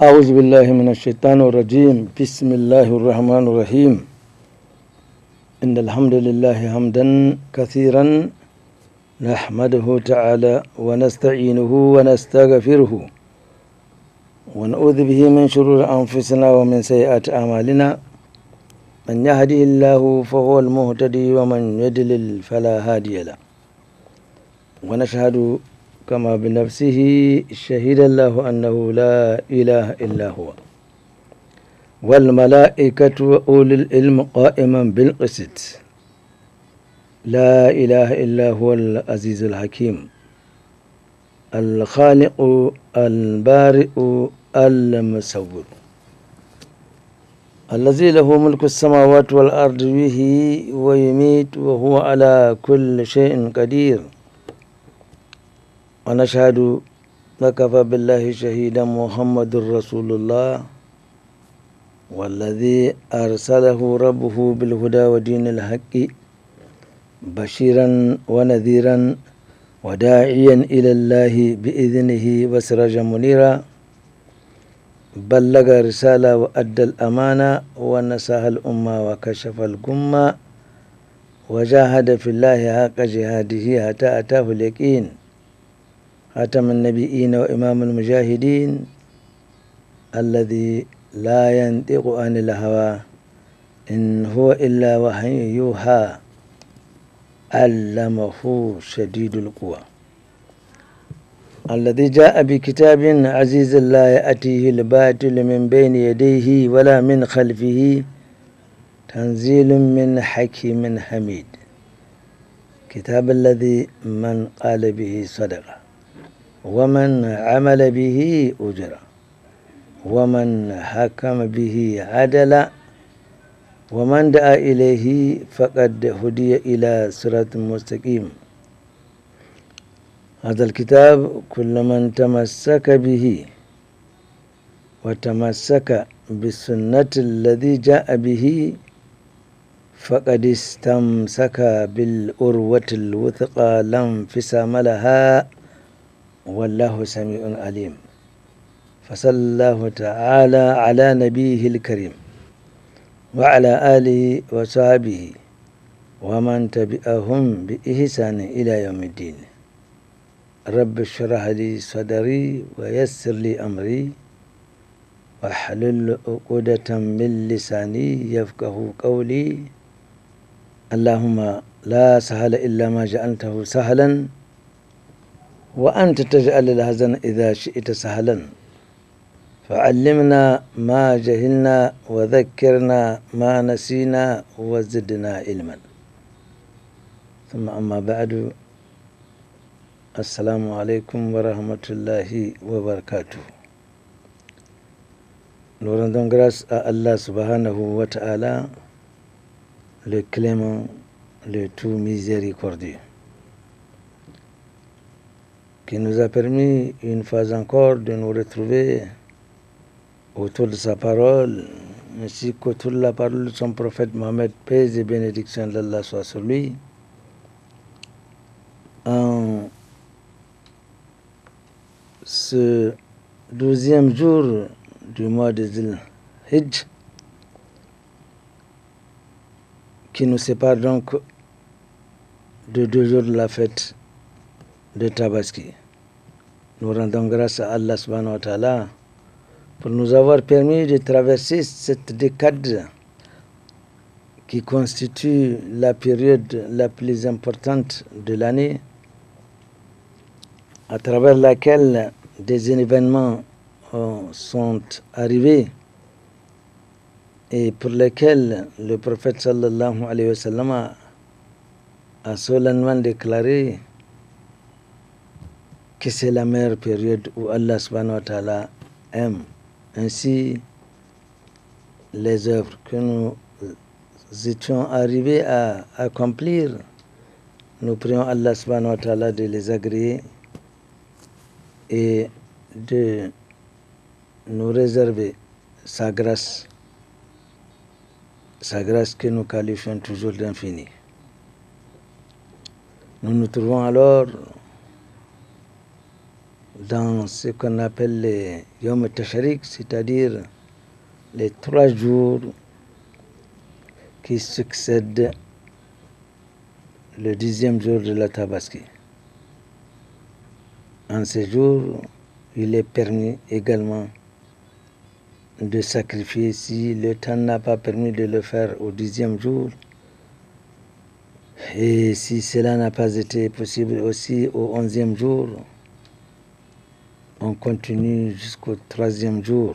أعوذ بالله من الشيطان الرجيم. بسم الله الرحمن الرحيم. إن الحمد لله حمدا كثيرا نحمده تعالى ونستعينه ونستغفره ونعوذ به من شرور أنفسنا ومن سيئات أعمالنا. من يهده الله فهو المهتدي ومن يضلل فلا هادي له. ونشهد كما بنفسه شهد الله أنه لا إله إلا هو والملائكة وأولي العلم قائما بالقسط. لا إله إلا هو العزيز الحكيم الخالق البارئ المصور الذي له ملك السماوات والأرض يحيي ويميت وهو على كل شيء قدير. ونشهد وكفى بالله شهيدا محمد رسول الله والذي أرسله ربه بالهدى ودين الحق بشيرا ونذيرا وداعيا إلى الله بإذنه وسراجا منيرا. بلغ رسالة وأدى الأمانة ونصح الأمة وكشف الغمة وجاهد في الله حق جهاده حتى أتاه اليقين. خاتم النبيين وإمام المجاهدين الذي لا ينطق عن الهوى إن هو إلا وحي يوحى علمه شديد القوى الذي جاء بكتاب عزيز لا يأتيه الباطل من بين يديه ولا من خلفه تنزيل من حكيم حميد. كتاب الذي من قال به صدق ومن عمل به أجر ومن حكم به عدل ومن دعا إليه فقد هدي إلى صراط مستقيم. هذا الكتاب كل من تمسك به وتمسك بالسنة الذي جاء به فقد استمسك بالأروة الوثقى لا انفصام لها والله سميع عليم. فصلى الله تعالى على نبيه الكريم وعلى آله وصحبه ومن تبعهم بإحسان إلى يوم الدين. رب اشرح لي صدري ويسر لي أمري واحلل عقدة من لساني يفقه قولي. اللهم لا سهل إلا ما جعلته سهلا وأنت تجعل الحزن إذا شئت سهلا. فعلمنا ما جهلنا وذكرنا ما نسينا وزدنا علما. ثم أما بعد. السلام عليكم ورحمة الله وبركاته. Nous rendons grâce à Allah subhanahu wa ta'ala, le clément, le tout miséricordieux, qui nous a permis une fois encore de nous retrouver autour de sa parole, ainsi qu'autour de la parole de son prophète Mohammed, paix et bénédiction d'Allah soit sur lui, en ce 12e jour du mois de Zil-Hijj, qui nous sépare donc de 2 jours de la fête de Tabaski. Nous rendons grâce à Allah subhanahu wa ta'ala pour nous avoir permis de traverser cette décade qui constitue la période la plus importante de l'année, à travers laquelle des événements sont arrivés et pour lesquels le prophète sallallahu alayhi wa sallam a solennellement déclaré que c'est la meilleure période où Allah subhanahu wa ta'ala aime. Ainsi, les œuvres que nous étions arrivés à accomplir, nous prions Allah subhanahu wa ta'ala de les agréer et de nous réserver sa grâce que nous qualifions toujours d'infinie. Nous nous trouvons alors dans ce qu'on appelle les Yom Tashrik, c'est-à-dire les 3 jours qui succèdent le 10e jour de la Tabaski. En ces jours, il est permis également de sacrifier si le temps n'a pas permis de le faire au 10e jour. Et si cela n'a pas été possible aussi au 11e jour, on continue jusqu'au 3e jour,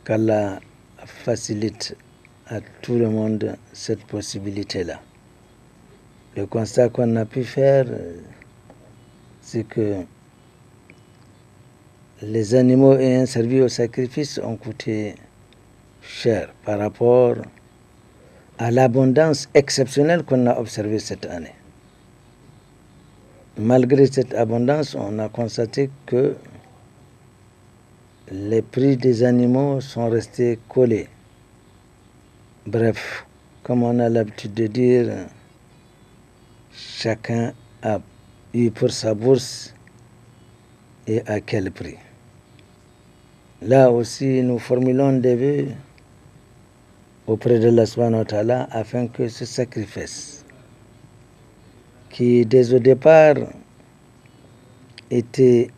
qu'Allah facilite à tout le monde cette possibilité-là. Le constat qu'on a pu faire, c'est que les animaux ayant servi au sacrifice ont coûté cher par rapport à l'abondance exceptionnelle qu'on a observée cette année. Malgré cette abondance, on a constaté que les prix des animaux sont restés collés. Bref, comme on a l'habitude de dire, chacun a eu pour sa bourse et à quel prix. Là aussi, nous formulons des vœux auprès de Allah subhanahu wa ta'ala afin que ce sacrifice, qui dès au départ était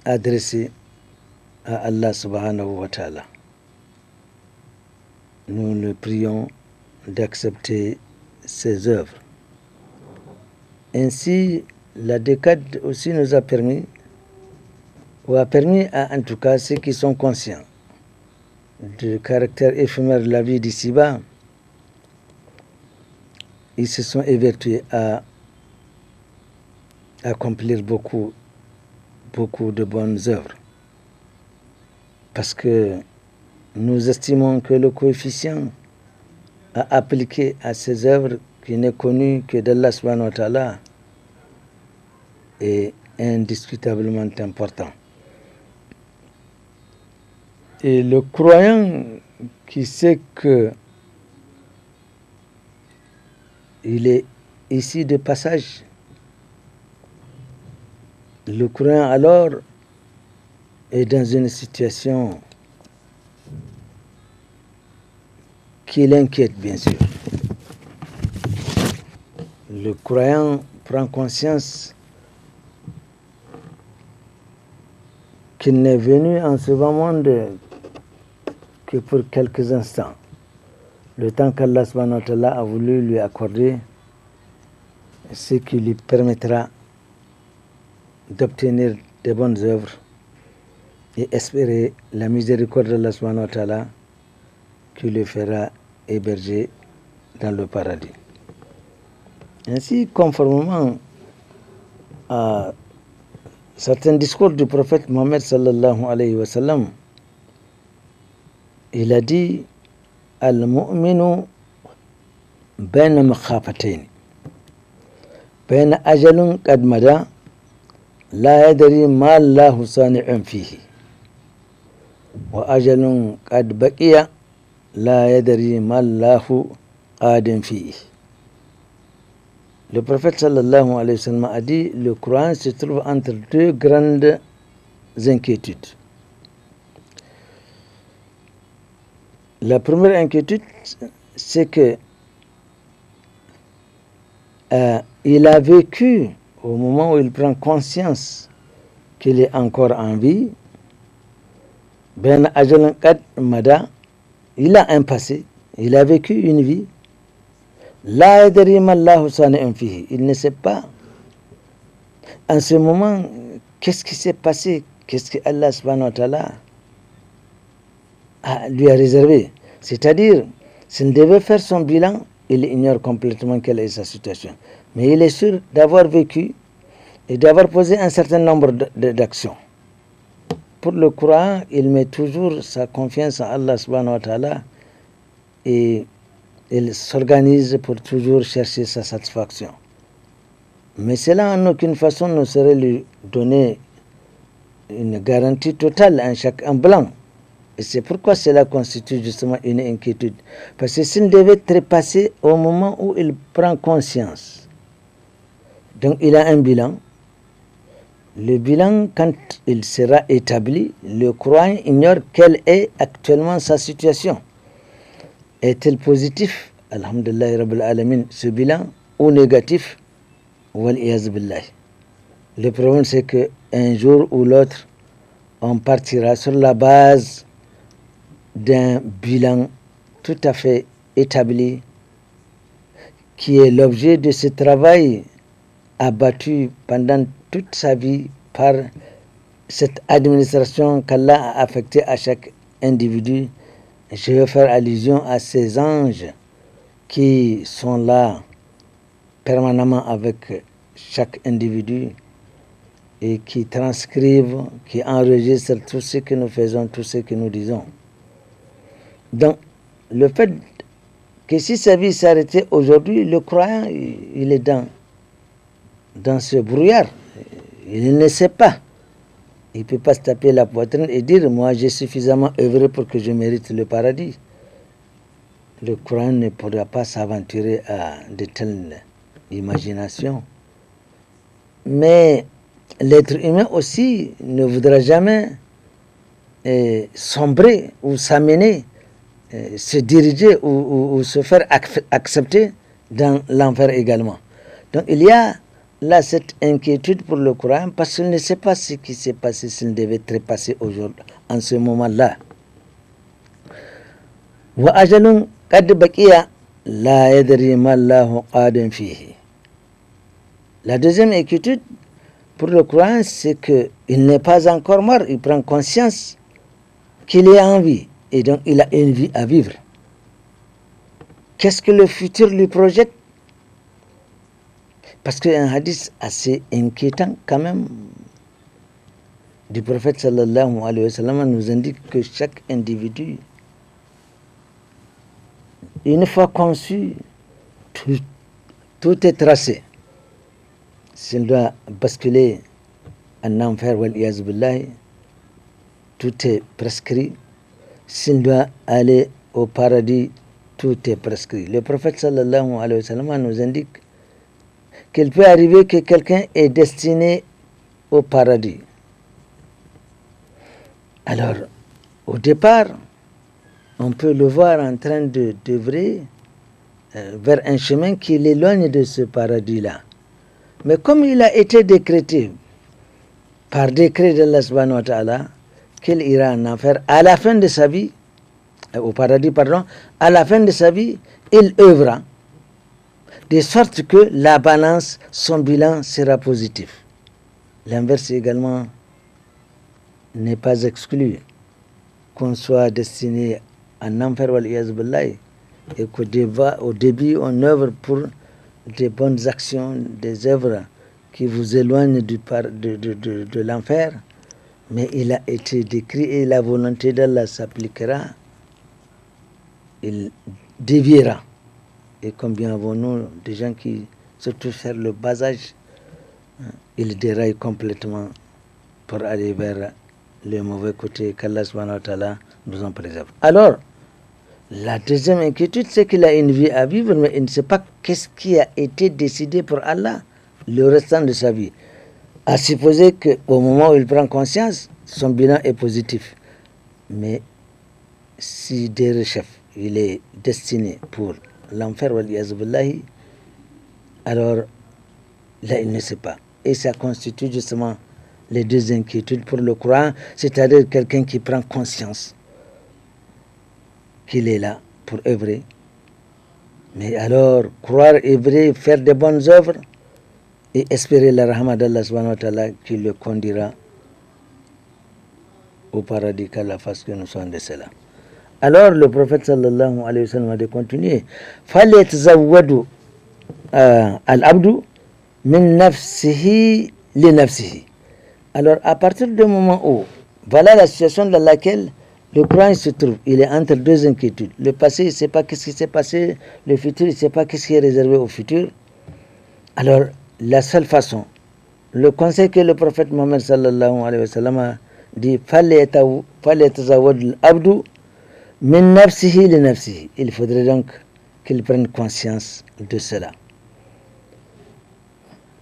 adressé à Allah subhanahu wa ta'ala, nous le prions d'accepter ses œuvres. Ainsi, la décade aussi nous a permis, ou a permis à en tout cas ceux qui sont conscients du caractère éphémère de la vie d'ici-bas, ils se sont évertués à accomplir beaucoup de bonnes œuvres. Parce que nous estimons que le coefficient à appliquer à ces œuvres qui n'est connu que d'Allah subhanahu wa ta'ala est indiscutablement important. Et le croyant qui sait que il est ici de passage, le croyant alors est dans une situation qui l'inquiète, bien sûr. Le croyant prend conscience qu'il n'est venu en ce bas monde que pour quelques instants. Le temps qu'Allah subhanahu wa ta'ala a voulu lui accorder, ce qui lui permettra d'obtenir de bonnes œuvres et espérer la miséricorde d'Allah subhanahu wa ta'ala qui le fera héberger dans le paradis. Ainsi, conformément à certains discours du prophète Mohammed sallallahu alayhi wa sallam, il a dit Al-mu'minu bayna makhafatayn bayna ajalun qad mada la yadri ma Allahu sani'un fihi wa ajalun qad baqiya la yadri ma Allahu qadin fihi. Le prophète sallallahu alayhi wa sallam a dit le croyant se trouve entre 2 grandes inquiétudes. La première inquiétude, c'est que il a vécu au moment où il prend conscience qu'il est encore en vie. Ben ajalan qad mada, il a un passé, il a vécu une vie. La yadri ma Allahu sani'un fihi, il ne sait pas en ce moment qu'est-ce qui s'est passé, qu'est-ce que Allah subhanahu wa ta'ala lui a réservé. C'est-à-dire, s'il devait faire son bilan, il ignore complètement quelle est sa situation. Mais il est sûr d'avoir vécu et d'avoir posé un certain nombre d'actions. Pour le croyant, il met toujours sa confiance en Allah subhanahu wa ta'ala et il s'organise pour toujours chercher sa satisfaction. Mais cela en aucune façon ne saurait lui donner une garantie totale, un chèque en blanc. Et c'est pourquoi cela constitue justement une inquiétude. Parce que s'il devait trépasser au moment où il prend conscience, donc il a un bilan, Le bilan, quand il sera établi, le croyant ignore quelle est actuellement sa situation. Est-il positif, alhamdulillah rabbil alamin, ce bilan, ou négatif, wal iyaz billah. Le problème, c'est qu'un jour ou l'autre, on partira sur la base d'un bilan tout à fait établi, qui est l'objet de ce travail abattu pendant toute sa vie par cette administration qu'Allah a affectée à chaque individu. Je vais faire allusion à ces anges qui sont là permanemment avec chaque individu et qui transcrivent, qui enregistrent tout ce que nous faisons, tout ce que nous disons. Donc, le fait que si sa vie s'arrêtait aujourd'hui, le croyant, il est dans ce brouillard. Il ne sait pas. Il ne peut pas se taper la poitrine et dire, moi j'ai suffisamment œuvré pour que je mérite le paradis. Le croyant ne pourra pas s'aventurer à de telles imaginations. Mais l'être humain aussi ne voudra jamais sombrer ou s'amener, se diriger ou se faire accepter dans l'enfer également. Donc il y a là cette inquiétude pour le croyant parce qu'il ne sait pas ce qui s'est passé s'il devait trépasser aujourd'hui, en ce moment-là. Wa ajalun qad baqiya la yadri ma Allahu qadin fihi. La deuxième inquiétude pour le croyant, c'est qu'il n'est pas encore mort, il prend conscience qu'il est en vie et donc il a une vie à vivre. Qu'est-ce que le futur lui projette? Parce qu'un hadith assez inquiétant quand même du prophète sallallahu alayhi wa sallam nous indique que chaque individu, une fois conçu, tout est tracé. S'il doit basculer en enfer, wal iyaz billah, tout est prescrit. S'il doit aller au paradis, tout est prescrit. Le prophète sallallahu alayhi wa sallam nous indique qu'il peut arriver que quelqu'un est destiné au paradis. Alors, au départ, on peut le voir en train d'œuvrer vers un chemin qui l'éloigne de ce paradis-là. Mais comme il a été décrété par décret d'Allah subhanahu wa ta'ala qu'il ira en enfer à la fin de sa vie, au paradis, pardon, à la fin de sa vie, il œuvra de sorte que la balance, son bilan sera positif. L'inverse également n'est pas exclu, qu'on soit destiné en enfer wal iyaz billah et qu'au début on œuvre pour des bonnes actions, des œuvres qui vous éloignent de l'enfer, mais il a été décrit et la volonté d'Allah s'appliquera, il déviera. Et combien avons-nous de gens qui, surtout faire le bas âge, ils déraillent complètement pour aller vers le mauvais côté, qu'Allah subhanahu wa ta'ala nous en préserve. Alors, la deuxième inquiétude, c'est qu'il a une vie à vivre, mais il ne sait pas qu'est-ce qui a été décidé pour Allah le restant de sa vie. À supposer qu'au moment où il prend conscience, son bilan est positif. Mais si des chef, il est destiné pour l'enfer, alors là, il ne sait pas. Et ça constitue justement les deux inquiétudes pour le croyant, c'est-à-dire quelqu'un qui prend conscience qu'il est là pour œuvrer. Mais alors, croire, œuvrer, faire de bonnes œuvres et espérer la rahma d'Allah subhanahu wa ta'ala qui le conduira au paradis, qu'Allah fasse que nous soyons de cela. Alors, le prophète sallallahu alayhi wa sallam a de continuer. فَلْيَتَزَوَّدُ الْعَبْدُ مِنْ نَفْسِهِ لِنَفْسِهِ. Alors, à partir du moment où, voilà la situation dans laquelle le croyant se trouve, il est entre deux inquiétudes. Le passé, il ne sait pas qu'est-ce qui s'est passé. Le futur, il ne sait pas qu'est-ce qui est réservé au futur. Alors, la seule façon, le conseil que le prophète Mohammed sallallahu alayhi wa sallam a dit, فَلْيَتَزَوَّدُ الْعَبْدُ مِنْ نَفْسِهِ لِنَفْسِهِ. Il faudrait donc qu'il prenne conscience de cela.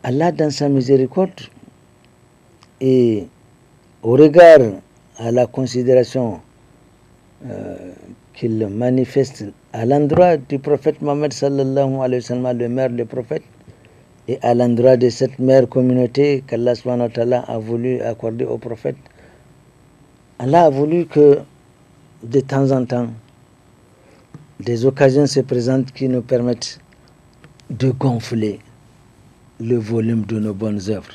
Allah, dans sa miséricorde, et au regard à la considération qu'il manifeste à l'endroit du prophète Mohammed sallallahu alayhi wa sallam, le maire des prophètes, et à l'endroit de cette mère communauté qu'Allah subhanahu wa ta'ala a voulu accorder au prophète, Allah a voulu que de temps en temps, des occasions se présentent qui nous permettent de gonfler le volume de nos bonnes œuvres.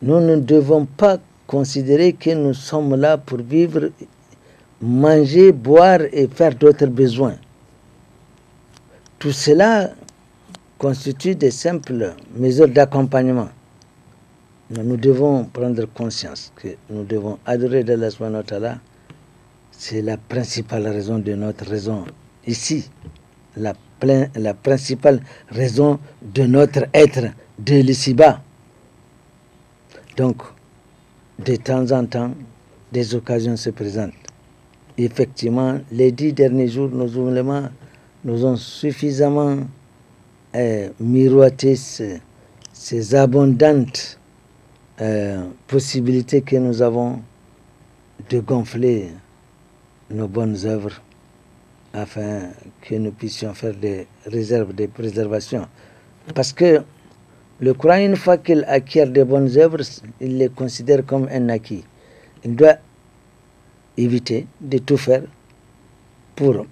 Nous ne devons pas considérer que nous sommes là pour vivre, manger, boire et faire d'autres besoins. Tout cela constitue des simples mesures d'accompagnement. Nous devons prendre conscience que nous devons adorer Allah subhanahu wa ta'ala. C'est la principale raison de notre raison ici, la principale raison de notre être de l'ici-bas. Donc, de temps en temps, des occasions se présentent. Effectivement, les 10 derniers jours, nos oulémas nous ont suffisamment miroité ces abondantes possibilités que nous avons de gonfler nos bonnes œuvres afin que nous puissions faire des réserves, des préservations. Parce que le croyant, une fois qu'il acquiert des bonnes œuvres, il les considère comme un acquis. Il doit éviter de tout faire pour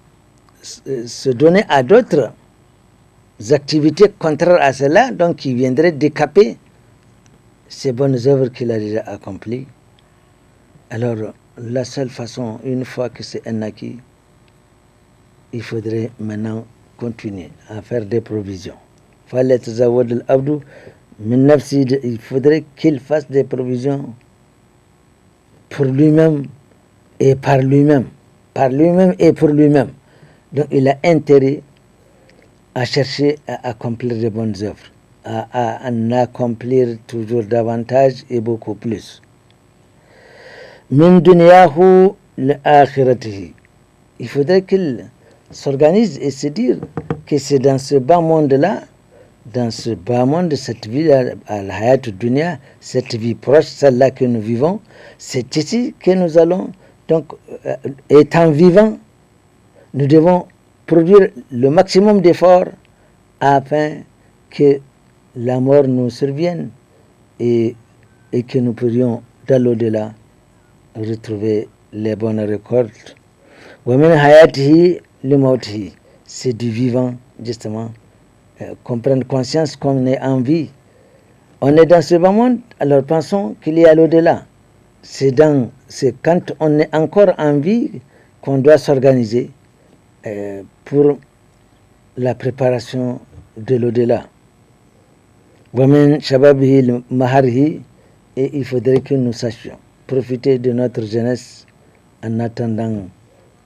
se donner à d'autres activités contraires à cela, donc qui viendraient décaper ces bonnes œuvres qu'il a déjà accomplies. Alors, la seule façon, une fois que c'est un acquis, il faudrait maintenant continuer à faire des provisions. Il faudrait qu'il fasse des provisions pour lui-même et par lui-même. Par lui-même et pour lui-même. Donc il a intérêt à chercher à accomplir de bonnes œuvres, à en accomplir toujours davantage et beaucoup plus. Min dunyahu l'akhiratihi. Il faudrait qu'il s'organise et se dire que c'est dans ce bas monde-là, dans ce bas monde, cette vie à la hayat dunya, cette vie proche, celle-là que nous vivons, c'est ici que nous allons, donc étant vivants, nous devons produire le maximum d'efforts afin que la mort nous survienne et que nous pourrions, dans l'au-delà, retrouver les bonnes récoltes. وَمِنْ hayatihi limawtihi. C'est du vivant, justement, qu'on prenne conscience qu'on est en vie. On est dans ce bas monde, alors pensons qu'il y a l'au-delà. C'est quand on est encore en vie qu'on doit s'organiser pour la préparation de l'au-delà. وَمِنْ shababihi maharihi. Et il faudrait que nous sachions profiter de notre jeunesse en attendant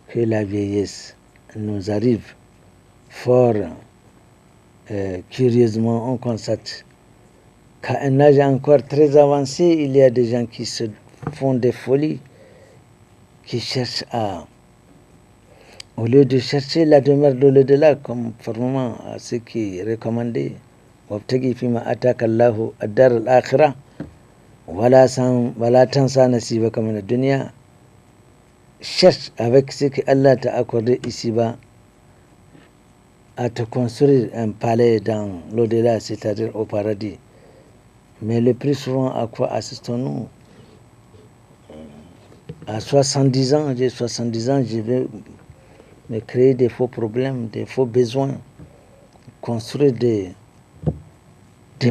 que la vieillesse nous arrive. Fort curieusement, on constate qu'à un âge encore très avancé, il y a des gens qui se font des folies, qui cherchent au lieu de chercher la demeure de l'au-delà, conformément à ce qui est recommandé, وَابْتَغِ فِيمَا أَتَاكَ اللَّهُ الدَّارَ الْآخِرَةَ وَلَا تَنْسَ نَصِيبَكَ مِنَ الدُّنْيَا. Cherche avec ce que Allah t'a accordé ici-bas à te construire un palais dans l'au-delà, c'est-à-dire au paradis. Mais le plus souvent, à quoi assistons-nous? À 70 ans, j'ai 70 ans, je vais me créer des faux problèmes, des faux besoins, construire des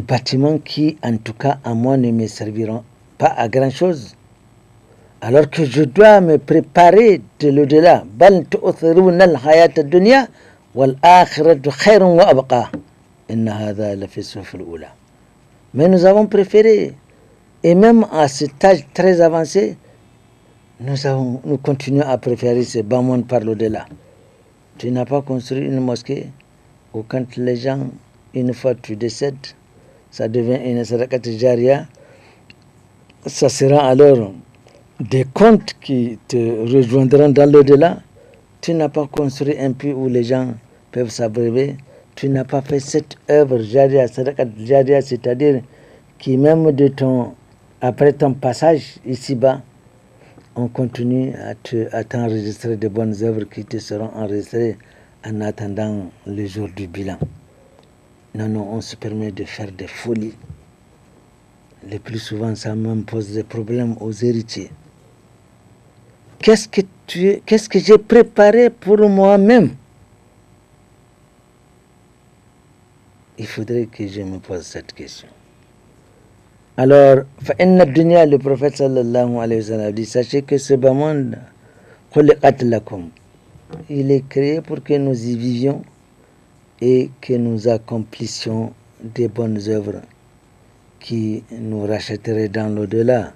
bâtiments qui, en tout cas, à moi, ne me serviront pas à grand-chose. Alors que je dois me préparer de l'au-delà. بَلْ تُؤْثِرُونَ الْحَيَاةَ الدُّنْيَا وَالْآخِرَةُ خَيْرٌ وَأَبْقَى إِنَّ هَذَا لَفِي الصُّحُفِ الْأُولَى. Mais nous avons préféré, et même à cet âge très avancé, nous continuons à préférer ce bas monde par l'au-delà. Tu n'as pas construit une mosquée où quand les gens, une fois tu décèdes, ça devient une sadakat jariya, ça sera alors des comptes qui te rejoindront dans l'au-delà. Tu n'as pas construit un puits où les gens peuvent s'abreuver. Tu n'as pas fait cette œuvre jariya, sadakat jariya, c'est-à-dire qui même de ton Après ton passage ici-bas, on continue à t'enregistrer de bonnes œuvres qui te seront enregistrées en attendant le jour du bilan. Non, non, on se permet de faire des folies. Le plus souvent, ça même pose des problèmes aux héritiers. Qu'est-ce que j'ai préparé pour moi-même? Il faudrait que je me pose cette question. Alors, فَإِنَّ الدُّنْيَا, le prophète sallallahu alayhi wa sallam dit, sachez que ce bas monde, خُلِقَتْ لَكُمْ, il est créé pour que nous y vivions et que nous accomplissions des bonnes œuvres qui nous rachèteraient dans l'au-delà.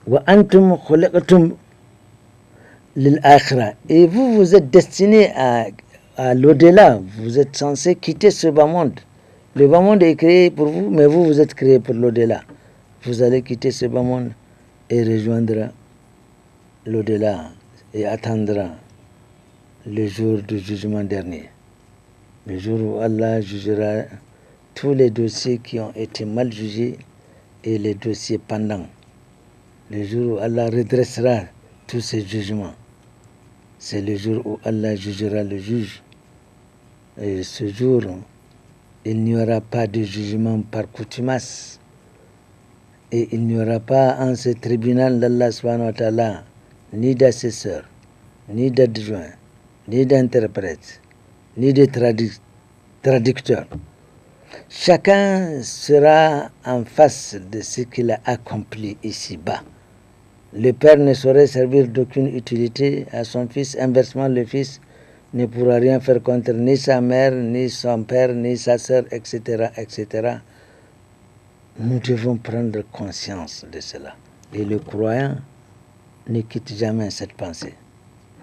وَأَنْتُمْ خُلِقْتُمْ لِلْآخِرَةِ, et vous, vous êtes destinés à l'au-delà, vous êtes censés quitter ce bas monde. Le bas monde est créé pour vous, mais vous, vous êtes créé pour l'au-delà. Vous allez quitter ce bas monde et rejoindre l'au-delà et attendre le jour du jugement dernier. Le jour où Allah jugera tous les dossiers qui ont été mal jugés et les dossiers pendants. Le jour où Allah redressera tous ces jugements. C'est le jour où Allah jugera le juge. Et ce jour, il n'y aura pas de jugement par coutumace. Et il n'y aura pas en ce tribunal d'Allah subhanahu wa ta'ala ni d'assesseur, ni d'adjoint, ni d'interprète, ni de traducteur. Chacun sera en face de ce qu'il a accompli ici-bas. Le père ne saurait servir d'aucune utilité à son fils. Inversement, le fils ne pourra rien faire contre ni sa mère, ni son père, ni sa sœur, etc., etc. Nous devons prendre conscience de cela. Et le croyant ne quitte jamais cette pensée.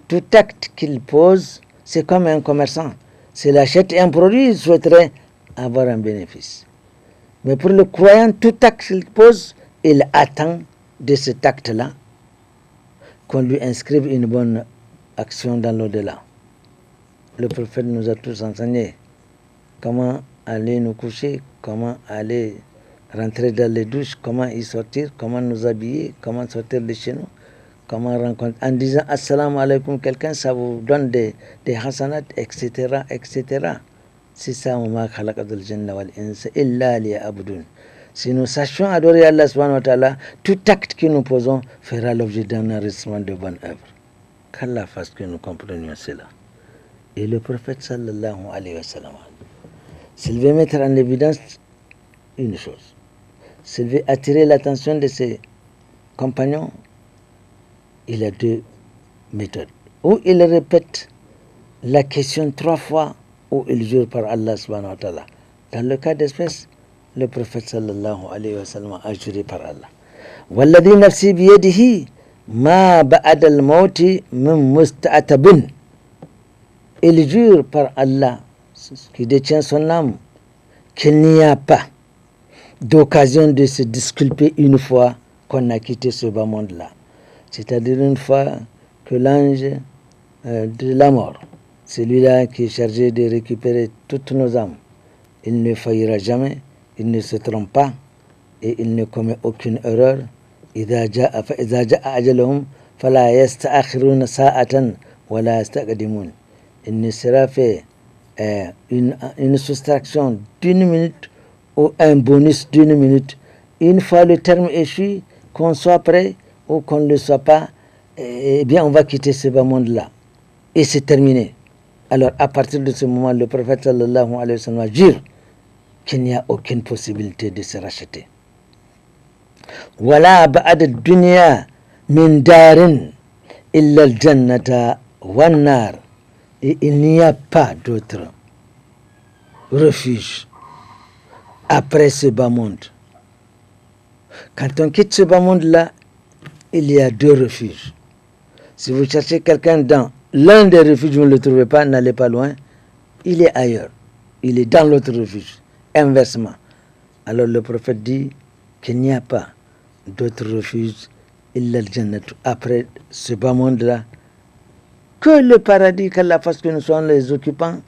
Tout acte qu'il pose, c'est comme un commerçant. S'il achète un produit, il souhaiterait avoir un bénéfice. Mais pour le croyant, tout acte qu'il pose, il attend de cet acte-là qu'on lui inscrive une bonne action dans l'au-delà. Le prophète nous a tous enseigné comment aller nous coucher, comment aller rentrer dans les douches, comment y sortir, comment nous habiller, comment sortir de chez nous, comment rencontrer. En disant assalamu alaikum quelqu'un, ça vous donne des hasanat, etc., etc. C'est ça, ma khalaqatul janna wal insa illa liya'budun. Si nous sachions adorer Allah subhanahu wa ta'ala, tout acte que nous posons fera l'objet d'un enregistrement de bonnes œuvres. Qu'Allah fasse que nous comprenions cela. Et le prophète sallallahu alayhi wa sallam, s'il veut mettre en évidence une chose, s'il veut attirer l'attention de ses compagnons, il a deux méthodes. Ou il répète la question 3 fois, ou il jure par Allah subhanahu wa ta'ala. Dans le cas d'espèce, le prophète sallallahu alayhi wa sallam a juré par Allah. Walladhi nafsi biyadihi ma ba'ad al-mawti min musta'atabin. Il jure par Allah, qui détient son âme, qu'il n'y a pas d'occasion de se disculper une fois qu'on a quitté ce bas monde-là. C'est-à-dire une fois que l'ange de la mort, celui-là qui est chargé de récupérer toutes nos âmes, il ne faillira jamais, il ne se trompe pas et il ne commet aucune erreur. إذا جاء أجلهم فلا يستأخرون ساعة ولا يستقدمون. Il ne sera fait une soustraction d'1 minute ou un bonus d'1 minute. Une fois le terme échu, qu'on soit prêt ou qu'on ne le soit pas, eh bien on va quitter ce bas monde-là. Et c'est terminé. Alors à partir de ce moment, le prophète sallallahu alayhi wa sallam jure qu'il n'y a aucune possibilité de se racheter. Wala ba'ad ad-dunya min darin illa al-jannata wan nar. Et il n'y a pas d'autre refuge après ce bas monde. Quand on quitte ce bas monde-là, il y a 2 refuges. Si vous cherchez quelqu'un dans l'un des refuges, vous ne le trouvez pas, n'allez pas loin, il est ailleurs. Il est dans l'autre refuge, inversement. Alors le prophète dit qu'il n'y a pas d'autre refuge illa al-jannatu, après ce bas monde-là, que le paradis, qu'Allah fasse que nous soyons les occupants,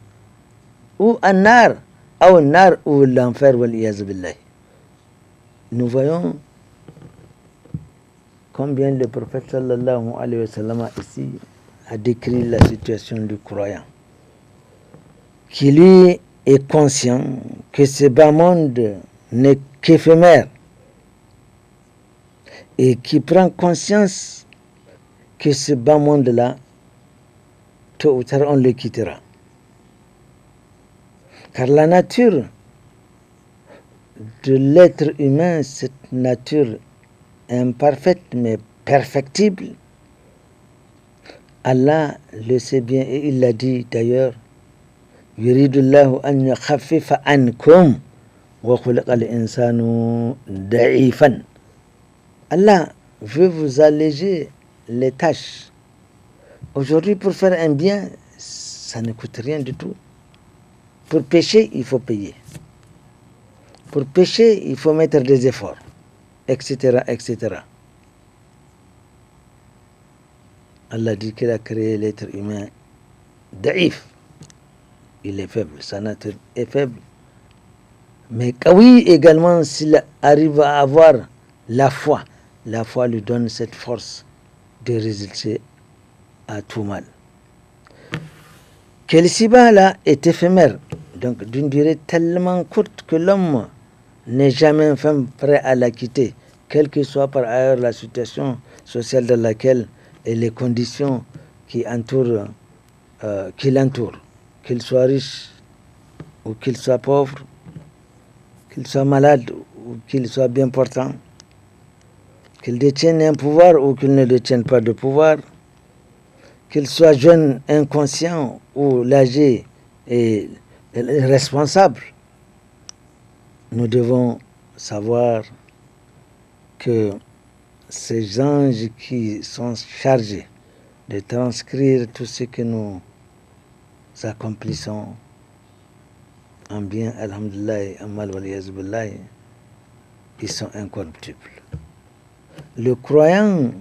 ou un nar, ou l'enfer, wal iyaz billah. Nous voyons combien le prophète sallallahu alayhi wa sallam ici a décrit la situation du croyant, qui lui est conscient que ce bas monde n'est qu'éphémère et qui prend conscience que ce bas monde-là, tôt ou tard, on le quittera. Car la nature de l'être humain, cette nature imparfaite mais perfectible, Allah le sait bien et il l'a dit d'ailleurs, yuridullahu an yakhaffifa ankum wa khulaqa al-insanu da'ifan. Allah veut vous alléger les tâches. Aujourd'hui, pour faire un bien, ça ne coûte rien du tout. Pour pécher, il faut payer. Pour pécher, il faut mettre des efforts, etc., etc. Allah dit qu'il a créé l'être humain daïf. Il est faible, sa nature est faible. Mais oui, également, s'il arrive à avoir la foi lui donne cette force de résister à tout mal. Quel-ci-bas-là est éphémère, donc d'une durée tellement courte que l'homme n'est jamais enfin prêt à la quitter, quelle que soit par ailleurs la situation sociale dans laquelle et les conditions qui l'entourent, qu'il soit riche ou qu'il soit pauvre, qu'il soit malade ou qu'il soit bien portant, qu'il détienne un pouvoir ou qu'il ne détienne pas de pouvoir, qu'il soit jeune, inconscient ou l'âgé et responsable. Nous devons savoir que ces anges qui sont chargés de transcrire tout ce que nous accomplissons en bien, alhamdulillah, en mal, ils sont incorruptibles. Le croyant,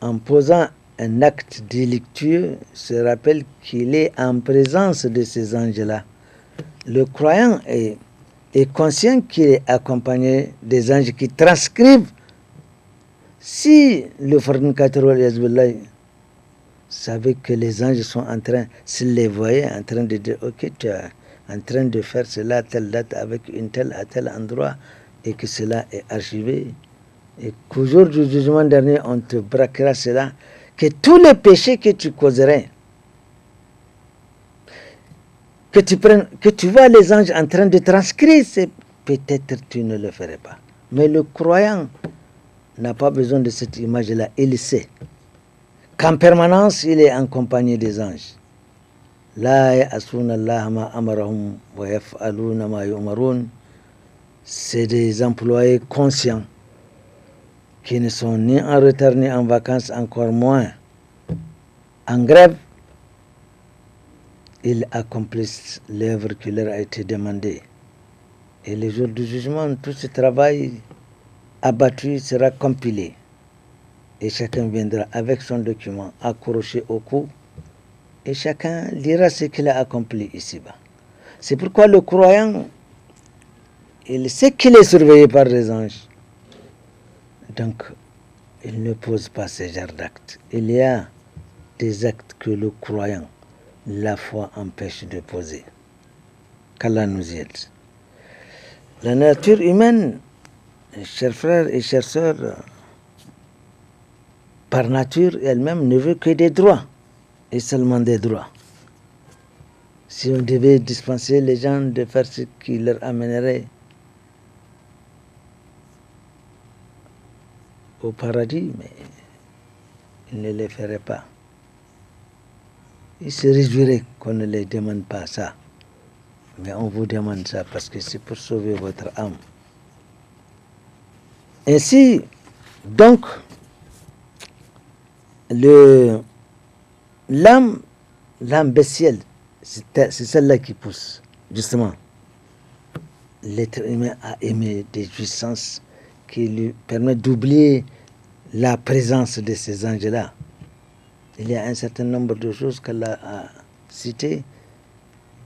en posant un acte délictueux, se rappelle qu'il est en présence de ces anges-là. Le croyant est conscient qu'il est accompagné des anges qui transcrivent. Si le fornicateur savait que les anges sont en train, s'il les voyait en train de dire, ok, tu es en train de faire cela à telle date avec une telle à tel endroit, et que cela est archivé, et qu'au jour du jugement dernier, on te braquera cela, que tous les péchés que tu causerais, que tu vois les anges en train de transcrire, peut-être tu ne le ferais pas. Mais le croyant n'a pas besoin de cette image-là, il sait qu'en permanence, il est en compagnie des anges. La ya'asuna Allah ma amarahum wa yaf'aluna ma yu'marun. C'est des employés conscients qui ne sont ni en retard ni en vacances, encore moins en grève. Ils accomplissent l'œuvre qui leur a été demandée. Et le jour du jugement, tout ce travail abattu sera compilé. Et chacun viendra avec son document accroché au cou. Et chacun lira ce qu'il a accompli ici-bas. C'est pourquoi le croyant, il sait qu'il est surveillé par les anges. Donc, il ne pose pas ce genre d'actes. Il y a des actes que le croyant, la foi empêche de poser. Qu'Allah nous y aide. La nature humaine, chers frères et chères sœurs, par nature elle-même ne veut que des droits, et seulement des droits. Si on devait dispenser les gens de faire ce qui leur amènerait au paradis, mais ils ne les feraient pas. Ils se réjouiraient qu'on ne les demande pas ça. Mais on vous demande ça parce que c'est pour sauver votre âme. Ainsi, donc, l'âme bestiale, c'est celle-là qui pousse, justement. L'être humain a aimé des jouissances qui lui permettent d'oublier la présence de ces anges-là. Il y a un certain nombre de choses qu'Allah a citées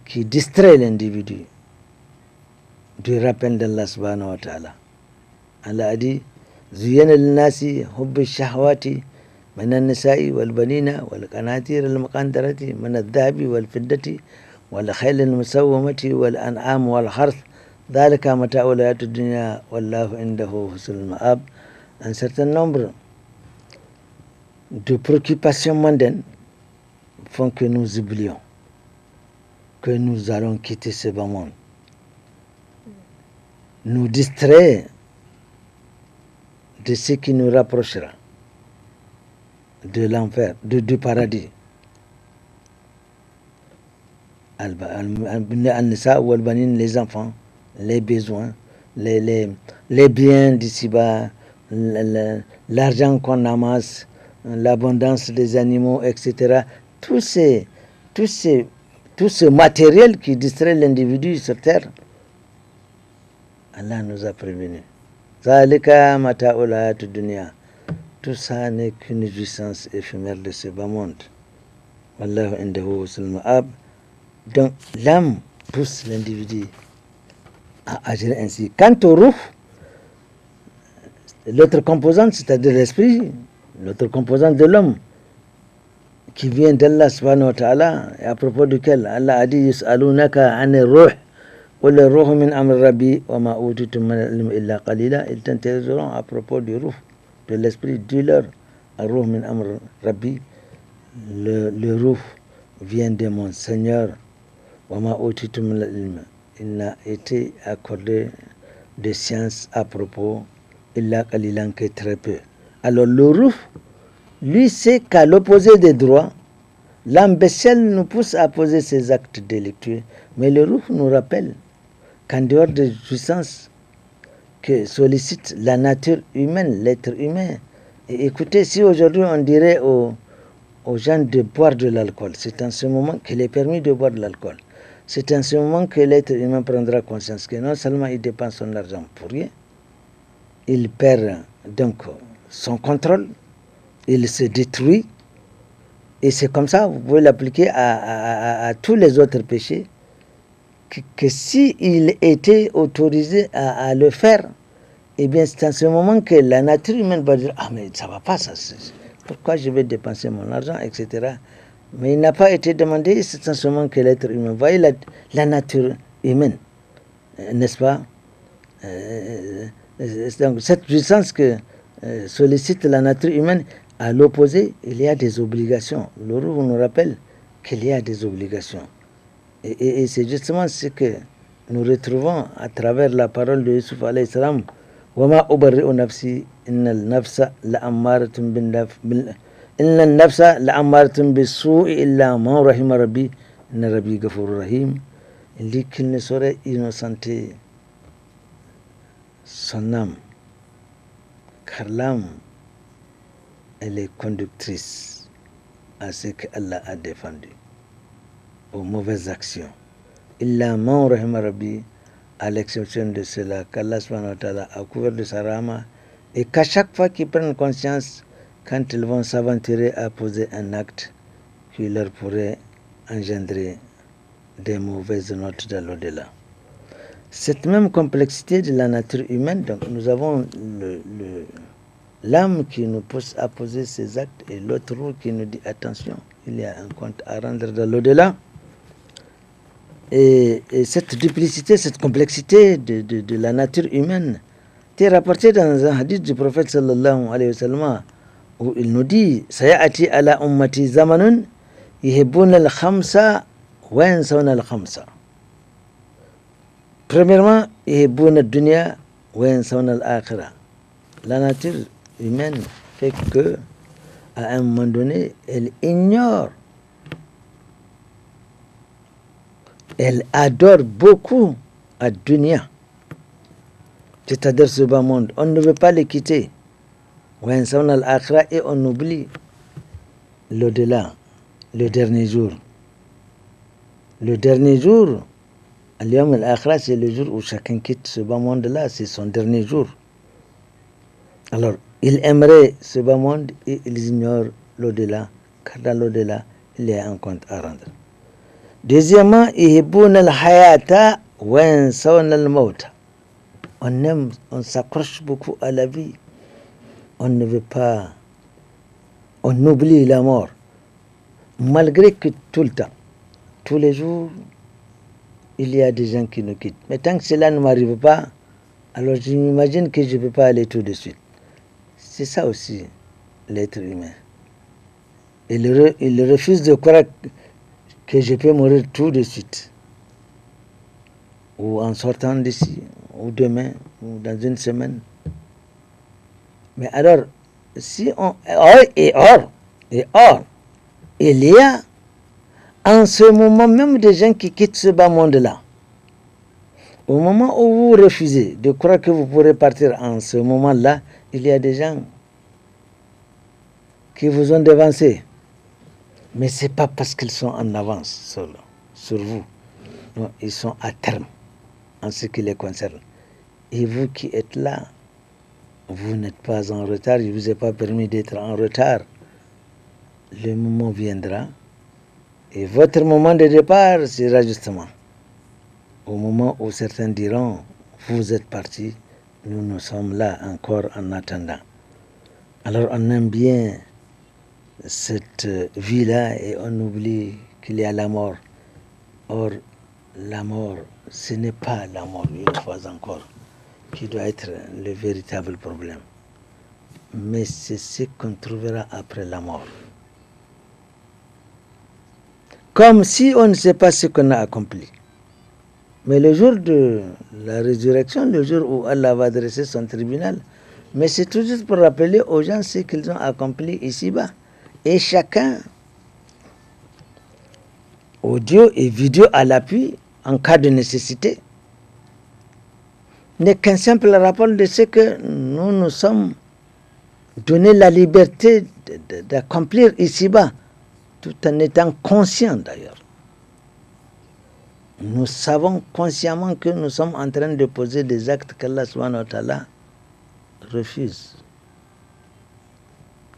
qui distraient l'individu du rappel d'Allah subhanahu wa ta'ala. Allah a dit زين للناس حب الشهوات من النساء والبنين والقناطير المقنطرة من الذهب والفضة والخيل المسومة والأنعام والحرث ذلك متاع الحياة الدنيا والله عنده حسن المآب. Un certain nombre de préoccupations mondaines font que nous oublions que nous allons quitter ce bas monde. Nous distraire de ce qui nous rapprochera de l'enfer, du paradis. Les enfants, les besoins, les biens d'ici-bas, l'argent qu'on amasse, l'abondance des animaux, etc. Tout ce matériel qui distrait l'individu sur terre, Allah nous a prévenus. Zalika mata'ul hayatid dunya. Tout ça n'est qu'une jouissance éphémère de ce bas monde. Wallahu indahu husnul ma'ab. Donc l'âme pousse l'individu à agir ainsi. Quant au ruh, l'autre composante, c'est-à-dire l'esprit, l'autre composante de l'homme, qui vient d'Allah subhanahu wa ta'ala, et à propos duquel Allah a dit yus'alunaka 'anir ruh. Qul ar-ruhu min amri rabbi wa ma utitum min al-ilmi illa qalila. Ils t'interrogeront à propos du ruh, de l'esprit. Dis-leur ar-ruh min amri rabbi. Le ruh vient de mon Seigneur. Wa ma utitum min al-ilmi. Il n'a été accordé de science à propos illa qalilan, que très peu. Alors le ruh, lui, sait qu'à l'opposé des droits, l'âme bestiale nous pousse à poser ses actes délictueux. Mais le ruh nous rappelle qu'en dehors des jouissances que sollicite la nature humaine, l'être humain, et écoutez, si aujourd'hui on dirait aux gens de boire de l'alcool, c'est en ce moment qu'il est permis de boire de l'alcool. C'est en ce moment que l'être humain prendra conscience que non seulement il dépense son argent pour rien, il perd donc son contrôle, il se détruit, et c'est comme ça, vous pouvez l'appliquer à tous les autres péchés, que si il était autorisé à le faire, eh bien c'est en ce moment que la nature humaine va dire « Ah mais ça va pas, ça, pourquoi je vais dépenser mon argent, etc. » Mais il n'a pas été demandé, c'est en ce moment que l'être humain, voyez la nature humaine, n'est-ce pas? Donc cette puissance que sollicite la nature humaine, à l'opposé, il y a des obligations. Le Ruh nous rappelle qu'il y a des obligations. Et c'est justement ce que nous retrouvons à travers la parole de Yusuf alayhi salam. وَمَا أُبَرِّئُ نَفْسِي إِنَّ النَّفْسَ لَأَمَّارَةٌ بِالسُّوءِ إِلَّا مَا رَحِمَ رَبِّي إِنَّ رَبِّي غَفُورٌ رَحِيمٌ. Il dit qu'il ne saurait innocenter son âme, car l'âme, elle est conductrice à ce que Allah a défendu, aux mauvaises actions. Illa man rahima rabbi, à l'exception de cela qu'Allah subhanahu wa ta'ala a couvert de sa rahma, et qu'à chaque fois qu'ils prennent conscience, quand ils vont s'aventurer à poser un acte qui leur pourrait engendrer des mauvaises notes dans l'au-delà. Cette même complexité de la nature humaine, donc nous avons l'âme qui nous pousse à poser ces actes et l'autre roue qui nous dit attention, il y a un compte à rendre dans l'au-delà. Et cette duplicité, cette complexité de la nature humaine est rapportée dans un hadith du prophète sallallahu alayhi wa sallam, où il nous dit sayati ala ummati zamanun yuhibbuna al-khamsa wa yansawna al-khamsa. Premièrement, yuhibbuna ad-dunya wa yansawna al-akhirah. La nature humaine fait que à un moment donné, elle ignore, elle adore beaucoup ad-dunya, c'est-à-dire ce bas monde. On ne veut pas le quitter. Et on oublie l'au-delà, le dernier jour. Le dernier jour, al-yawm al-akhirah, c'est le jour où chacun quitte ce bas monde-là, c'est son dernier jour. Alors, ils aimeraient ce bas monde et ils ignorent l'au-delà, car dans l'au-delà, il y a un compte à rendre. Deuxièmement, yuhibbuna al-hayata wa yansawna al-mawta. On aime, on s'accroche beaucoup à la vie on ne veut pas, on oublie la mort, malgré que tout le temps, tous les jours, il y a des gens qui nous quittent. Mais tant que cela ne m'arrive pas, alors je m'imagine que je ne peux pas aller tout de suite. C'est ça aussi, l'être humain. Il refuse de croire que je peux mourir tout de suite, ou en sortant d'ici, ou demain, ou dans une semaine. Mais alors, si on... il y a en ce moment même des gens qui quittent ce bas monde-là. Au moment où vous refusez de croire que vous pourrez partir en ce moment-là, il y a des gens qui vous ont devancé. Mais ce n'est pas parce qu'ils sont en avance sur vous. Non, ils sont à terme en ce qui les concerne. Et vous qui êtes là, vous n'êtes pas en retard, il ne vous est pas permis d'être en retard. Le moment viendra et votre moment de départ sera justement au moment où certains diront, vous êtes partis, nous sommes là encore en attendant. Alors on aime bien cette vie-là et on oublie qu'il y a la mort. Or, la mort, ce n'est pas la mort, une fois encore, qui doit être le véritable problème. Mais c'est ce qu'on trouvera après la mort. Comme si on ne sait pas ce qu'on a accompli. Mais le jour de la résurrection, le jour où Allah va dresser son tribunal, mais c'est tout juste pour rappeler aux gens ce qu'ils ont accompli ici-bas. Et chacun, audio et vidéo à l'appui, en cas de nécessité, n'est qu'un simple rappel de ce que nous nous sommes donné la liberté d'accomplir ici-bas, tout en étant conscients d'ailleurs. Nous savons consciemment que nous sommes en train de poser des actes qu'Allah subhanahu wa ta'ala refuse.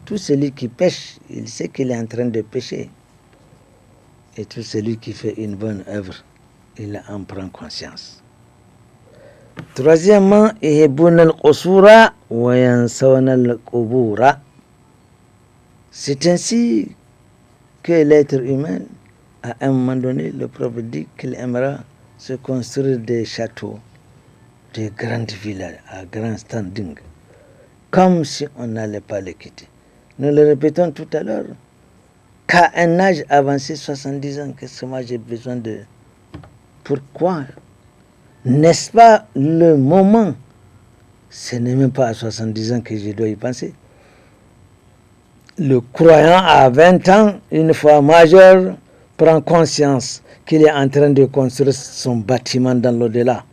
Tout celui qui pêche, il sait qu'il est en train de pécher. Et tout celui qui fait une bonne œuvre, il en prend conscience. Troisièmement, c'est ainsi que l'être humain, à un moment donné, le prophète dit qu'il aimera se construire des châteaux, des grandes villas à grand standing, comme si on n'allait pas les quitter. Nous le répétons tout à l'heure, qu'à un âge avancé, 70 ans, qu'est-ce que moi j'ai besoin de... Pourquoi? N'est-ce pas le moment? Ce n'est même pas à 70 ans que je dois y penser. Le croyant à 20 ans, une fois majeur, prend conscience qu'il est en train de construire son bâtiment dans l'au-delà.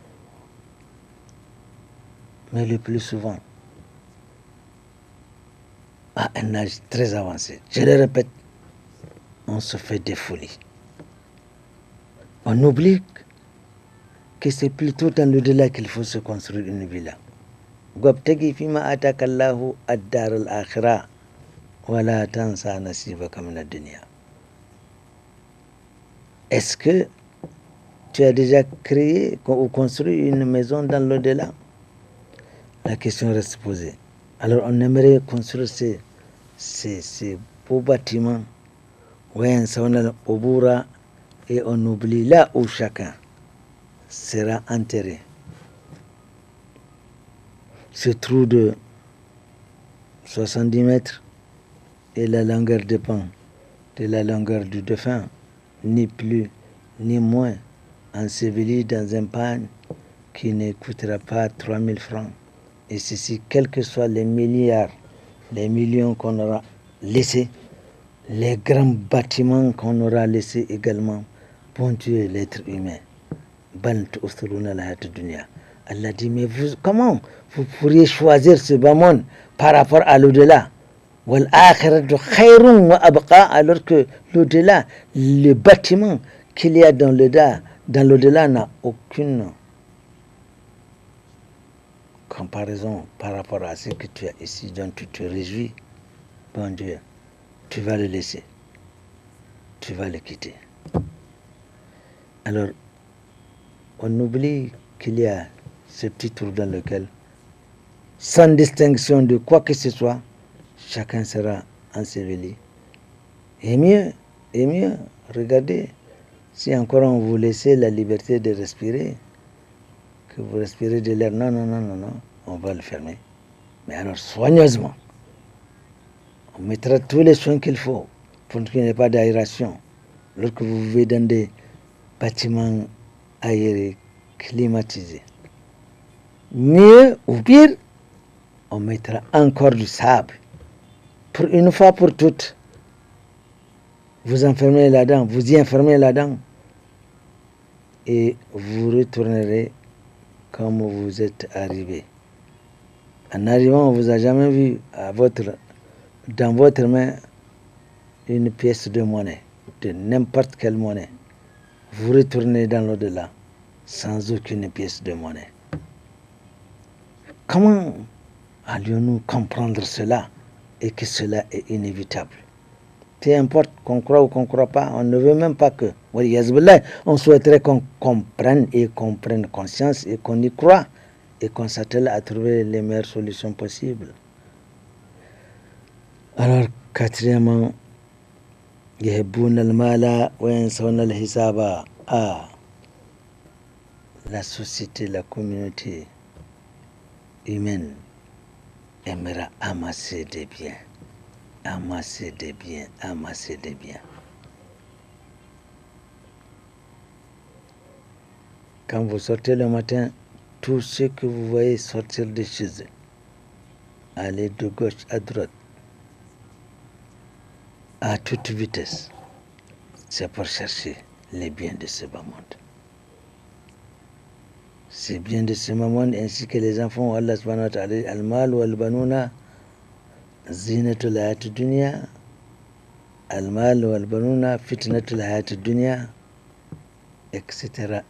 Mais le plus souvent, à un âge très avancé, je le répète, on se fait des folies. On oublie que c'est plutôt dans l'au-delà qu'il faut se construire une villa. Wabtaghi fima ataka Allahu ad-dar al-akhirah wa la tansa nasibaka min ad-dunya. Est-ce que tu as déjà créé ou construit une maison dans l'au-delà? La question reste posée. Alors on aimerait construire ces beaux bâtiments, et on oublie là où chacun sera enterré. Ce trou de 70 mètres et la longueur dépend de la longueur du défunt, ni plus ni moins, enseveli dans un pan qui ne coûtera pas 3000 francs. Et ceci, quels que soient les milliards, les millions qu'on aura laissés, les grands bâtiments qu'on aura laissés également, pour tuer l'être humain. Allah dit, mais vous, comment vous pourriez choisir ce bas monde par rapport à l'au-delà? Alors que l'au-delà, le bâtiment qu'il y a dans l'au-delà n'a aucune comparaison par rapport à ce que tu as ici, dont tu te réjouis. Bon Dieu, tu vas le laisser, tu vas le quitter. Alors, on oublie qu'il y a ce petit trou dans lequel sans distinction de quoi que ce soit, chacun sera enseveli. Et mieux, regardez, si encore on vous laissait la liberté de respirer, que vous respirez de l'air, non, on va le fermer. Mais alors soigneusement, on mettra tous les soins qu'il faut pour qu'il n'y ait pas d'aération. Lorsque vous vivez dans des bâtiments aérés, climatisés. Mieux ou pire, on mettra encore du sable. Pour une fois pour toutes, vous enfermez là-dedans, vous y enfermez là-dedans, et vous retournerez comme vous êtes arrivé. En arrivant, on ne vous a jamais vu dans votre main une pièce de monnaie, de n'importe quelle monnaie. Vous retournez dans l'au-delà sans aucune pièce de monnaie. Comment allions-nous comprendre cela et que cela est inévitable? Peu importe qu'on croit ou qu'on ne croit pas, on ne veut même pas que. On souhaiterait qu'on comprenne et qu'on prenne conscience et qu'on y croit et qu'on s'attelle à trouver les meilleures solutions possibles. Alors, quatrièmement, يحبون المال وينسون الحساب. La société, la communauté humaine aimera amasser des biens. Amasser des biens. Quand vous sortez le matin, tout ce que vous voyez sortir de chez eux, aller de gauche à droite, à toute vitesse, c'est pour chercher les biens de ce bas monde. Ces biens de ce bas monde ainsi que les enfants, Allah subhanahu wa ta'ala, al-mal wal-banuna zinatul hayat dunya, al-mal wal-banuna fitnatul hayat dunya, etc.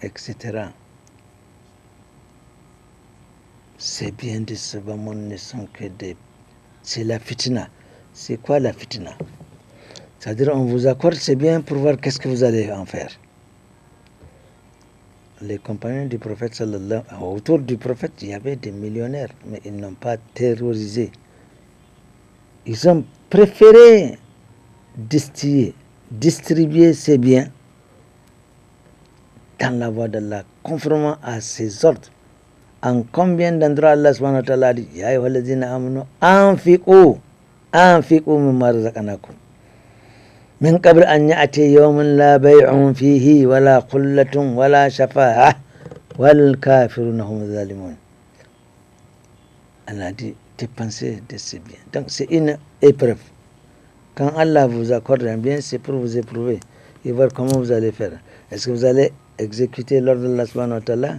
Ces biens de ce bas monde ne sont que des... C'est la fitna. C'est quoi la fitna? C'est-à-dire on vous accorde ces biens pour voir qu'est-ce que vous allez en faire. Les compagnons du prophète autour du prophète, il y avait des millionnaires, mais ils n'ont pas terrorisé. Ils ont préféré distribuer ces biens dans la voie d'Allah, conformément à ses ordres. En combien d'endroits Allah subhanahu wa ta'ala dit Ya ayyuhalladhina amanu anfiqu mimma razaqnakum min qabl an ya'ti yawmun la bay'un fihi wala khullatun wala shafa'a wal kafiruna hum zalimun. Allah dit dépensez de ces biens. Donc c'est une épreuve. Quand Allah vous accorde un bien, c'est pour vous éprouver et voir comment vous allez faire. Est-ce que vous allez exécuter l'ordre d'Allah subhanahu wa ta'ala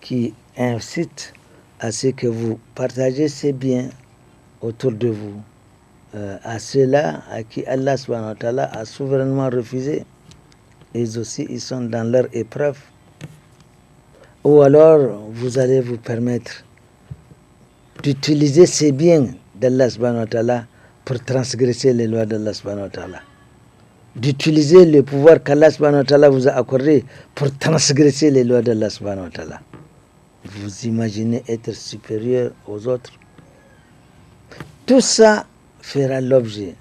qui incite à ce que vous partagez ces biens autour de vous, à ceux-là à qui Allah subhanahu wa ta'ala a souverainement refusé, ils aussi ils sont dans leur épreuve, ou alors vous allez vous permettre d'utiliser ces biens d'Allah subhanahu wa ta'ala pour transgresser les lois d'Allah subhanahu wa ta'ala, d'utiliser le pouvoir qu'Allah subhanahu wa ta'ala vous a accordé pour transgresser les lois d'Allah subhanahu wa ta'ala. Vous imaginez être supérieur aux autres. Tout ça fera l'objet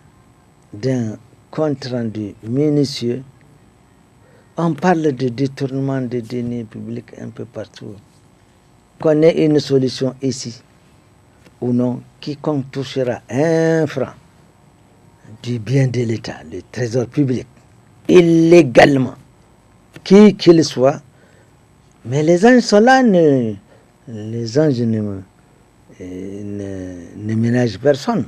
d'un compte rendu minutieux. On parle de détournement des deniers publics un peu partout. Qu'on ait une solution ici ou non, quiconque touchera 1 franc du bien de l'État, le trésor public, illégalement, qui qu'il soit, mais les anges sont là, les anges ne ménagent personne.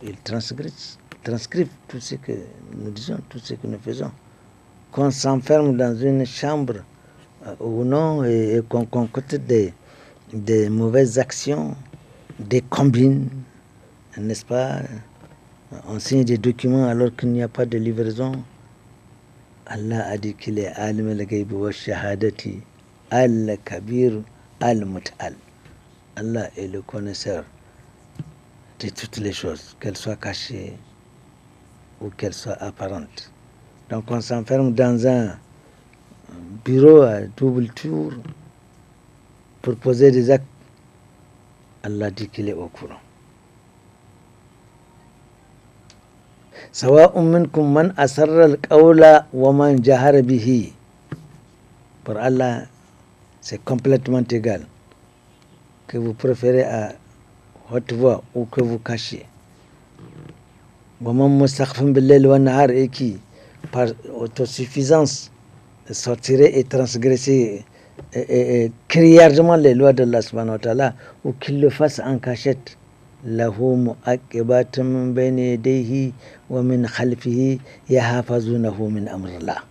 Ils transcrivent tout ce que nous disons, tout ce que nous faisons. Qu'on s'enferme dans une chambre ou non et qu'on concocte des mauvaises actions, des combines, n'est-ce pas? On signe des documents alors qu'il n'y a pas de livraison. Allah a dit qu'il est alim al-ghaybi wa shahadati al-kabir al-mut'al. Allah est le connaisseur de toutes les choses, qu'elles soient cachées ou qu'elles soient apparentes. Donc on s'enferme dans un bureau à double tour pour poser des actes Allah dit qu'il est au courant. Sawa'un minkum man asarra al-qawla wa man jahara bihi. Pour Allah, c'est complètement égal. Que vous préférez à haute voix ou que vous cachez. Wa man mustakhfin bil-layli wan-nahar, et qui, par autosuffisance, sortirait et transgresser criardement les lois d'Allah subhanahu wa ta'ala, ou qu'il le fasse en cachette. Lahu mu'aqibatun min bayni yadayhi wa min khalfihi yahfazunahu min amrillah.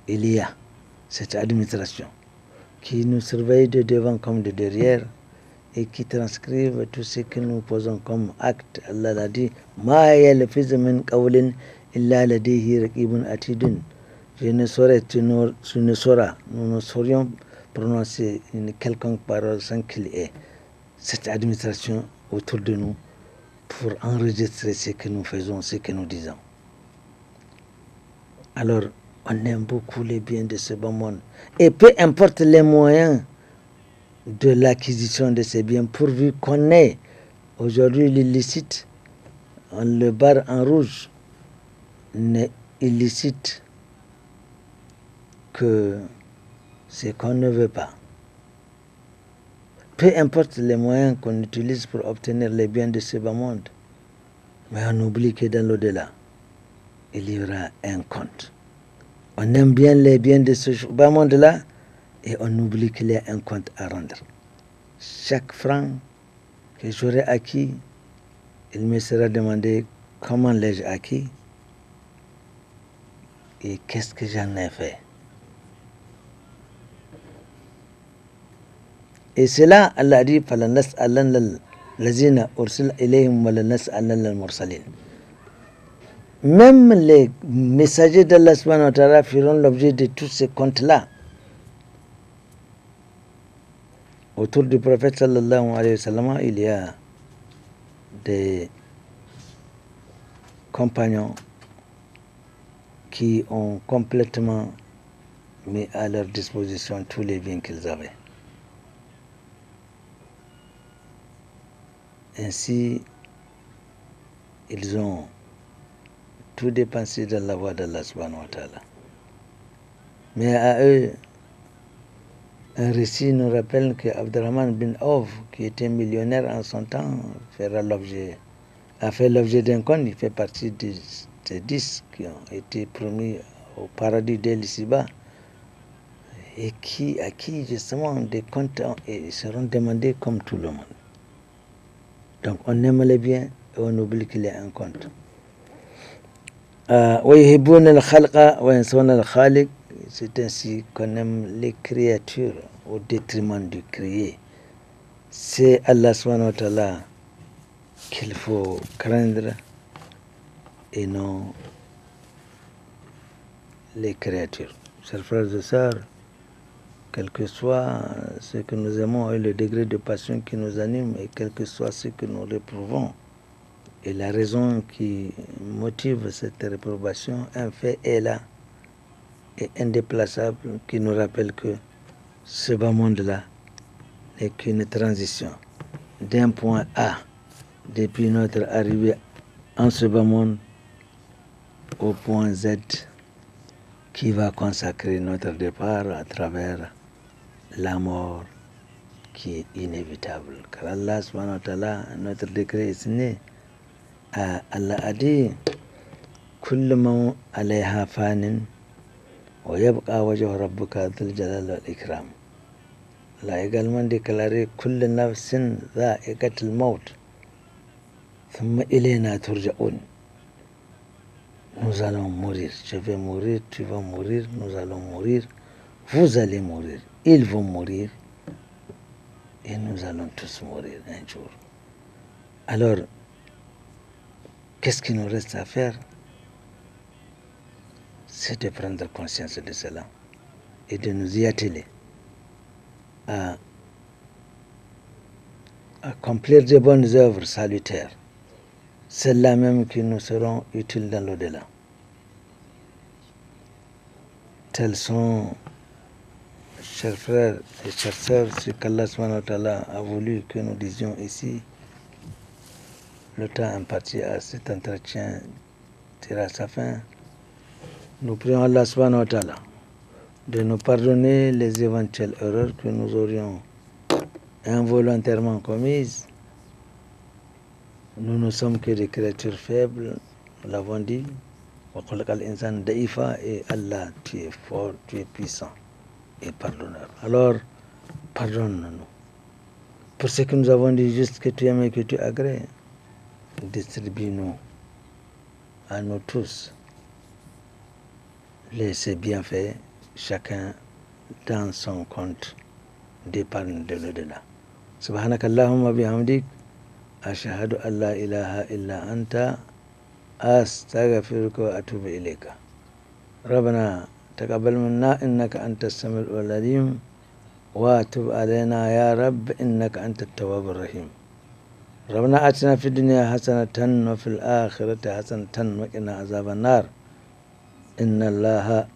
Il y a cette administration qui nous surveille de devant comme de derrière et qui transcrivent tout ce que nous posons comme acte. Allah l'a dit, ma yalfizu min qawlin illa ladayhi raqibun atidun. Je ne saurais, tu ne sauras, nous ne saurions prononcer une quelconque parole sans qu'il y ait cette administration autour de nous pour enregistrer ce que nous faisons, ce que nous disons. Alors, on aime beaucoup les biens de ce bon monde. Et peu importe les moyens de l'acquisition de ces biens, pourvu qu'on ait aujourd'hui l'illicite, on le barre en rouge, n'est illicite que ce qu'on ne veut pas. Peu importe les moyens qu'on utilise pour obtenir les biens de ce bas monde, mais on oublie que dans l'au-delà, il y aura un compte. On aime bien les biens de ce bas monde-là et on oublie qu'il y a un compte à rendre. Chaque franc que j'aurai acquis, il me sera demandé comment l'ai-je acquis et qu'est-ce que j'en ai fait. Et c'est là, Allah dit, même les messagers d'Allah subhanahu wa ta'ala feront l'objet de tous ces comptes-là. Autour du prophète sallallahu alayhi wa sallam, il y a des compagnons qui ont complètement mis à leur disposition tous les biens qu'ils avaient. Ainsi, ils ont tout dépensé dans la voie d'Allah subhanahu wa ta'ala. Mais à eux, un récit nous rappelle que Abdurrahman bin Auf, qui était millionnaire en son temps, a fait l'objet d'un compte. Il fait partie des 10 qui ont été promis au paradis d'ici-bas et à qui justement des comptes seront demandés comme tout le monde. Donc on aime les biens et on oublie qu'il y a un compte. C'est ainsi qu'on aime les créatures au détriment du créé. C'est Allah subhanahu wa ta'ala qu'il faut craindre et non les créatures. Chers frères et sœurs, quel que soit ce que nous aimons et le degré de passion qui nous anime, et quel que soit ce que nous réprouvons, et la raison qui motive cette réprobation, un fait est là, et indéplaçable, qui nous rappelle que ce bas monde-là n'est qu'une transition d'un point A, depuis notre arrivée en ce bas monde, au point Z, qui va consacrer notre départ à travers la mort qui est inévitable. Car Allah subhanahu wa ta'ala, notre décret est signé. Allah a dit, Kullu man alayha fanin wa yabqa wajhu rabbuka dhul jalali wal ikram. Allah a également déclaré, Kullu nafsin dha'iqatul maut thumma ilayna turja'un. Nous allons mourir. Je vais mourir, tu vas mourir, nous allons mourir, vous allez mourir, ils vont mourir, et nous allons tous mourir un jour. Alors, qu'est-ce qu'il nous reste à faire? C'est de prendre conscience de cela et de nous y atteler à accomplir de bonnes œuvres salutaires, celles-là même qui nous seront utiles dans l'au-delà. Tels sont chers frères et chères sœurs, ce qu'Allah subhanahu wa ta'ala a voulu que nous disions ici, le temps imparti à cet entretien tire à sa fin. Nous prions Allah subhanahu wa ta'ala de nous pardonner les éventuelles erreurs que nous aurions involontairement commises. Nous ne sommes que des créatures faibles, nous l'avons dit. Et Allah, tu es fort, tu es puissant et pardonneur. Alors, pardonne-nous. Pour ce que nous avons dit, juste que tu aimes et que tu agrées, distribue-nous à nous tous ces bienfaits, chacun dans son compte d'épargne de l'au-delà. Subhanakallahumma bihamdik, ashhadu an la ilaha illa anta, أستغفرك وأتوب إليك. ربنا تقبل منا إنك أنت السميع العليم وتب علينا يا رب إنك أنت التواب الرحيم. ربنا آتنا في الدنيا حسنة وفي الآخرة حسنة وقنا عذاب النار. إن الله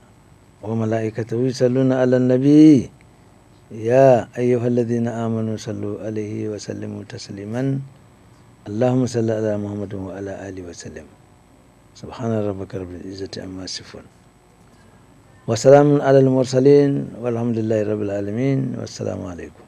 وملائكته يصلون على النبي يا أيها الذين آمنوا صلوا عليه وسلموا تسليما. اللهم صل على محمد وعلى آله وسلم. سبحان ربك رب العزة عما يصفون وسلام على المرسلين والحمد لله رب العالمين والسلام عليكم.